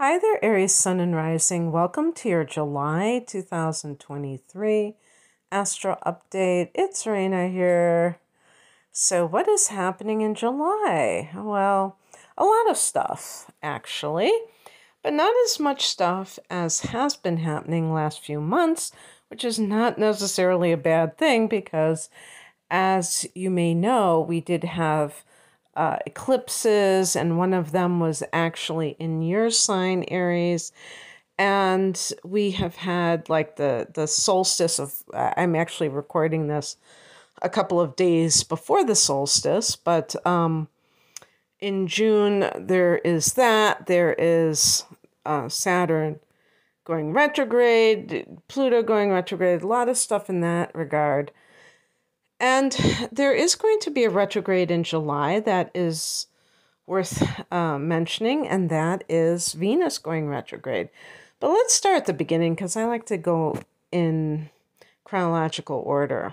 Hi there, Aries Sun and Rising. Welcome to your July 2023 Astro Update. It's Raina here. So what is happening in July? Well, a lot of stuff, actually, but not as much stuff as has been happening last few months, which is not necessarily a bad thing because, as you may know, we did have eclipses, and one of them was actually in your sign, Aries. And we have had like the solstice of, I'm actually recording this a couple of days before the solstice, but in June there is that. There is Saturn going retrograde, Pluto going retrograde, a lot of stuff in that regard. And there is going to be a retrograde in July that is worth mentioning, and that is Venus going retrograde. But let's start at the beginning because I like to go in chronological order.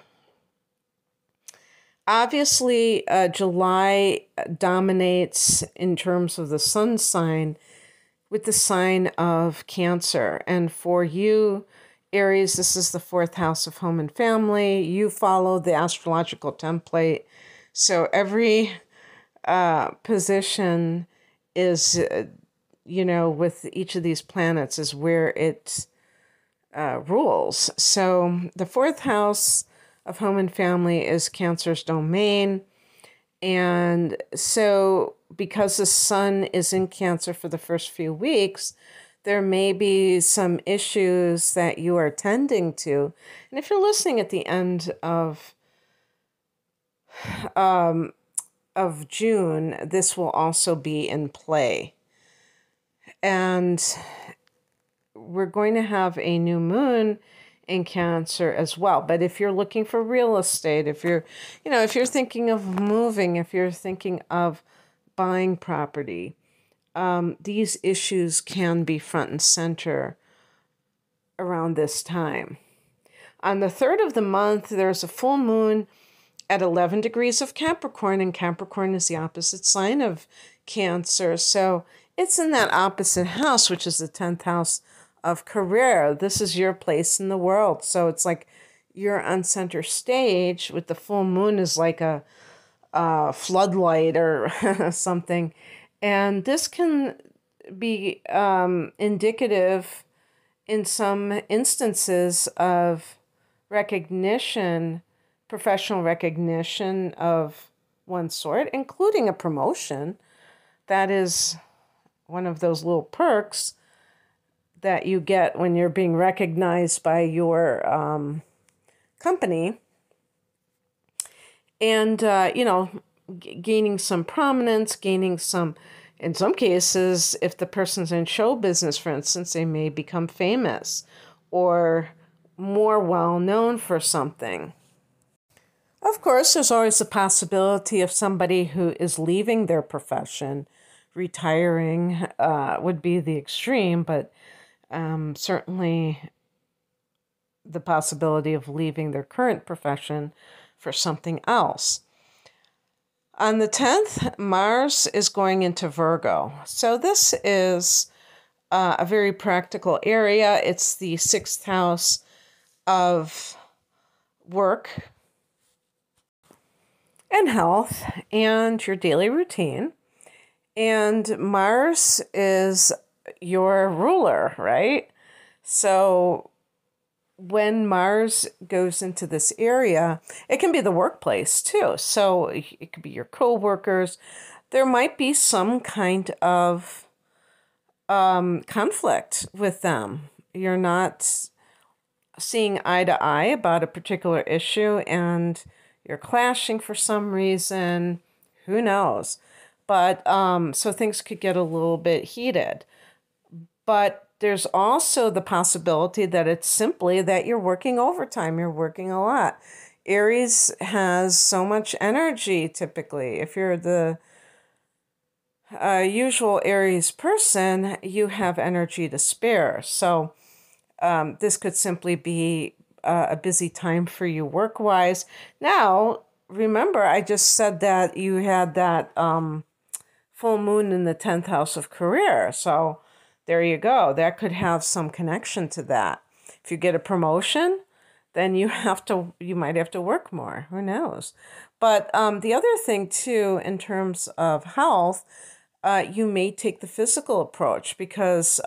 Obviously, July dominates in terms of the sun sign with the sign of Cancer. And for you, Aries, this is the fourth house of home and family. You follow the astrological template. So every position is, with each of these planets is where it rules. So the fourth house of home and family is Cancer's domain. And so because the sun is in Cancer for the first few weeks, there may be some issues that you are tending to. And if you're listening at the end of June, this will also be in play. And we're going to have a new moon in Cancer as well. But if you're looking for real estate, if you're thinking of moving, if you're thinking of buying property, these issues can be front and center around this time. On the 3rd of the month, there's a full moon at 11 degrees of Capricorn, and Capricorn is the opposite sign of Cancer. So it's in that opposite house, which is the 10th house of career. This is your place in the world. So it's like you're on center stage with the full moon is like a floodlight or something. And this can be indicative in some instances of recognition, professional recognition of one sort, including a promotion. That is one of those little perks that you get when you're being recognized by your company. And, gaining some prominence, gaining some, in some cases, if the person's in show business, for instance, they may become famous or more well-known for something. Of course, there's always the possibility of somebody who is leaving their profession, retiring would be the extreme, but certainly the possibility of leaving their current profession for something else. On the 10th, Mars is going into Virgo. So this is a very practical area. It's the 6th house of work and health and your daily routine. And Mars is your ruler, right? So when Mars goes into this area, it can be the workplace too. So it could be your co-workers. There might be some kind of conflict with them. You're not seeing eye to eye about a particular issue and you're clashing for some reason. Who knows? But so things could get a little bit heated. But there's also the possibility that it's simply that you're working overtime. You're working a lot. Aries has so much energy typically. If you're the usual Aries person, you have energy to spare. So this could simply be a busy time for you work-wise. Now, remember, I just said that you had that full moon in the 10th house of career. So there you go. That could have some connection to that. If you get a promotion, then you might have to work more. Who knows? But the other thing too, in terms of health, you may take the physical approach because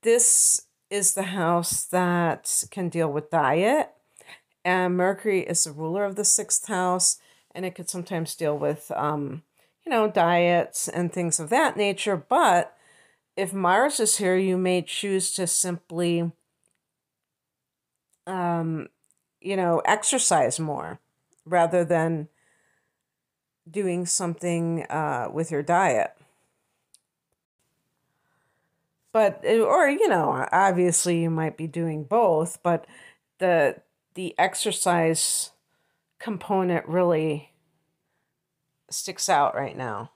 this is the house that can deal with diet. And Mercury is the ruler of the sixth house, and it could sometimes deal with, diets and things of that nature. But if Mars is here, you may choose to simply, exercise more rather than doing something with your diet. But, or, obviously you might be doing both, but the exercise component really sticks out right now.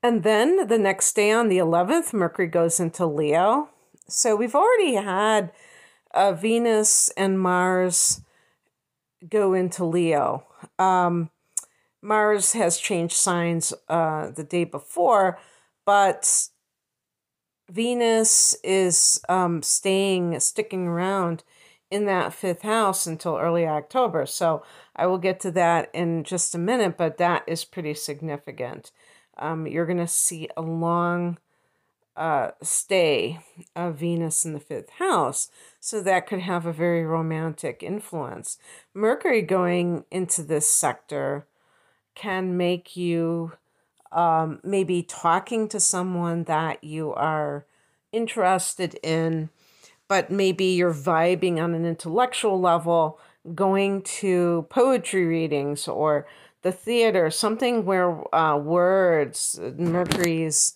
And then the next day on the 11th, Mercury goes into Leo. So we've already had Venus and Mars go into Leo. Mars has changed signs the day before, but Venus is sticking around in that fifth house until early October. So I will get to that in just a minute, but that is pretty significant. You're going to see a long stay of Venus in the fifth house. So that could have a very romantic influence. Mercury going into this sector can make you maybe talking to someone that you are interested in, but maybe you're vibing on an intellectual level, going to poetry readings or the theater, something where words, Mercury's,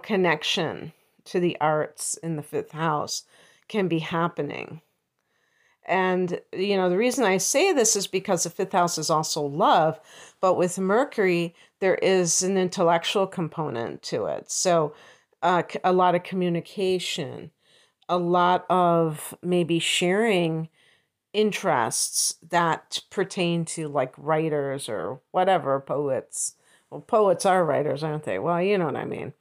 connection to the arts in the fifth house can be happening. And, the reason I say this is because the fifth house is also love, but with Mercury, there is an intellectual component to it. So a lot of communication, a lot of maybe sharing interests that pertain to like writers or whatever, poets. Well, poets are writers, aren't they? Well, you know what I mean.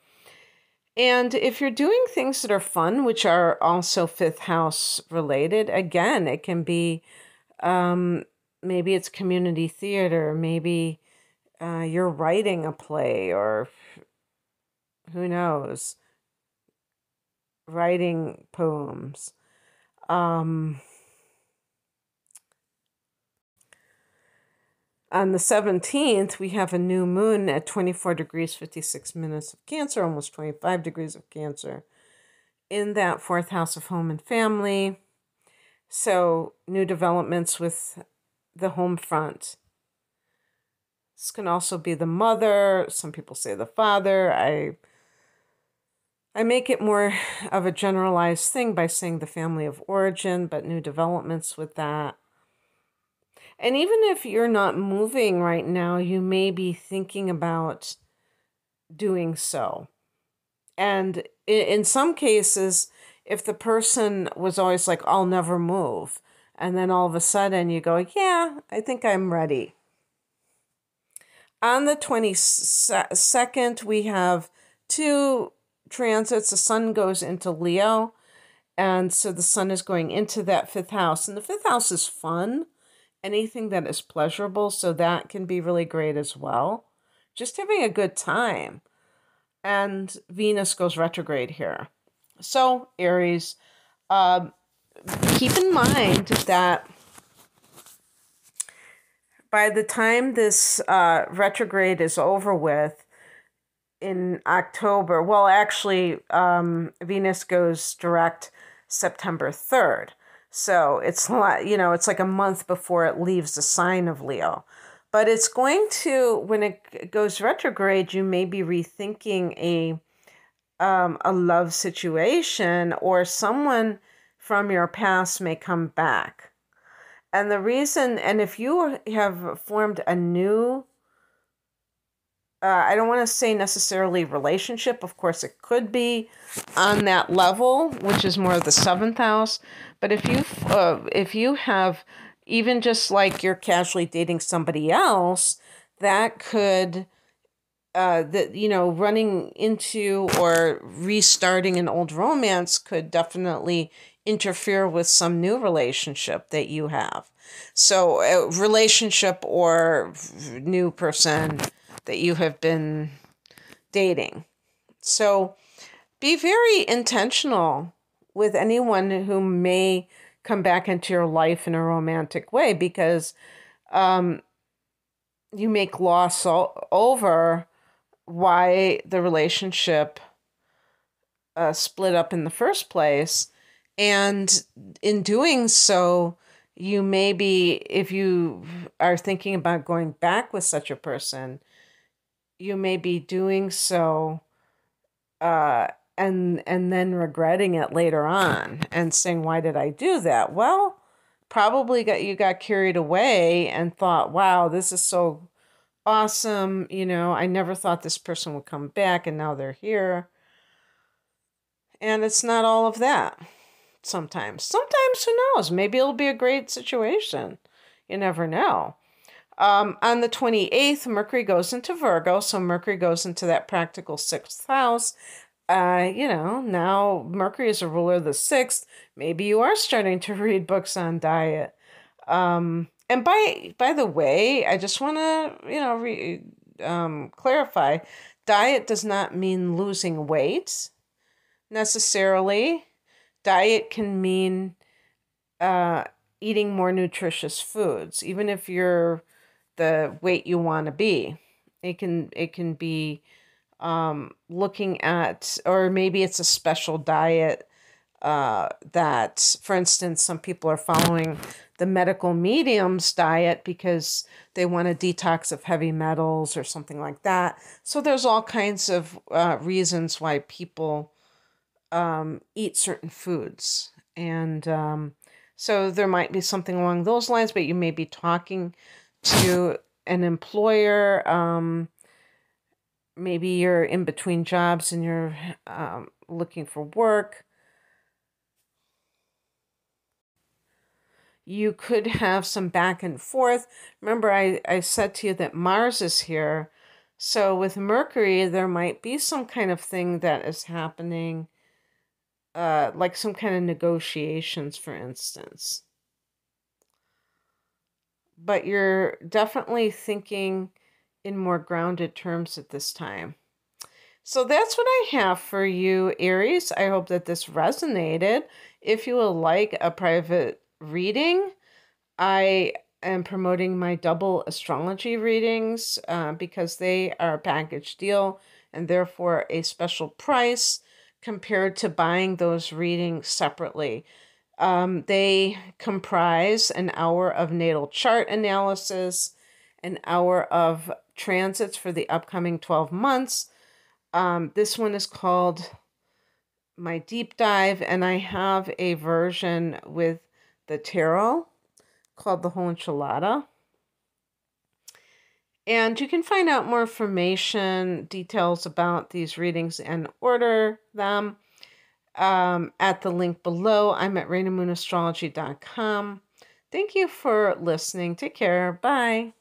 And if you're doing things that are fun, which are also fifth house related, again, it can be maybe it's community theater, maybe you're writing a play, or who knows, writing poems. On the 17th, we have a new moon at 24 degrees, 56 minutes of Cancer, almost 25 degrees of Cancer, in that fourth house of home and family. So new developments with the home front. This can also be the mother. Some people say the father. I make it more of a generalized thing by saying the family of origin, but new developments with that. And even if you're not moving right now, you may be thinking about doing so. And in some cases, if the person was always like, I'll never move, and then all of a sudden you go, yeah, I think I'm ready. On the 22nd, we have two transits. The sun goes into Leo, and so the sun is going into that fifth house. And the fifth house is fun, anything that is pleasurable, so that can be really great as well. Just having a good time. And Venus goes retrograde here. So, Aries, keep in mind that by the time this retrograde is over with in October, well, actually, Venus goes direct September 3rd. So it's like a month before it leaves the sign of Leo. But it's going to, when it goes retrograde, you may be rethinking a love situation, or someone from your past may come back. And the reason, and if you have formed a new, I don't want to say necessarily relationship, of course it could be on that level, which is more of the seventh house. But if you have, even just like you're casually dating somebody else, that could that, running into or restarting an old romance could definitely interfere with some new relationship that you have. So, a relationship or new person that you have been dating. So, be very intentional with anyone who may come back into your life in a romantic way, because you may gloss over why the relationship split up in the first place. And in doing so, you may be, if you are thinking about going back with such a person, you may be doing so uh, and then regretting it later on and saying, why did I do that? Well, probably you got carried away and thought, wow, this is so awesome. I never thought this person would come back, and now they're here. And it's not all of that sometimes. Sometimes, who knows? Maybe it'll be a great situation. You never know. On the 28th, Mercury goes into Virgo, so Mercury goes into that practical sixth house. Now Mercury is a ruler of the sixth. Maybe you are starting to read books on diet. And by the way, I just want to, clarify, diet does not mean losing weight necessarily. Diet can mean eating more nutritious foods, even if you're the weight you want to be. It can be looking at, or maybe it's a special diet that, for instance, some people are following the medical medium's diet because they want a detox of heavy metals or something like that. So there's all kinds of reasons why people eat certain foods. And so there might be something along those lines, but you may be talking to an employer. Maybe you're in between jobs and you're looking for work. You could have some back and forth. Remember, I said to you that Mars is here. So with Mercury, there might be some kind of thing that is happening, like some kind of negotiations, for instance. But you're definitely thinking in more grounded terms at this time. So that's what I have for you, Aries. I hope that this resonated. If you would like a private reading, I am promoting my double astrology readings because they are a package deal and therefore a special price compared to buying those readings separately. They comprise an hour of natal chart analysis, an hour of transits for the upcoming 12 months. This one is called my deep dive, and I have a version with the tarot called the whole enchilada. And you can find out more information, details about these readings, and order them at the link below. I'm at RainaMoonAstrology.com. Thank you for listening. Take care. Bye.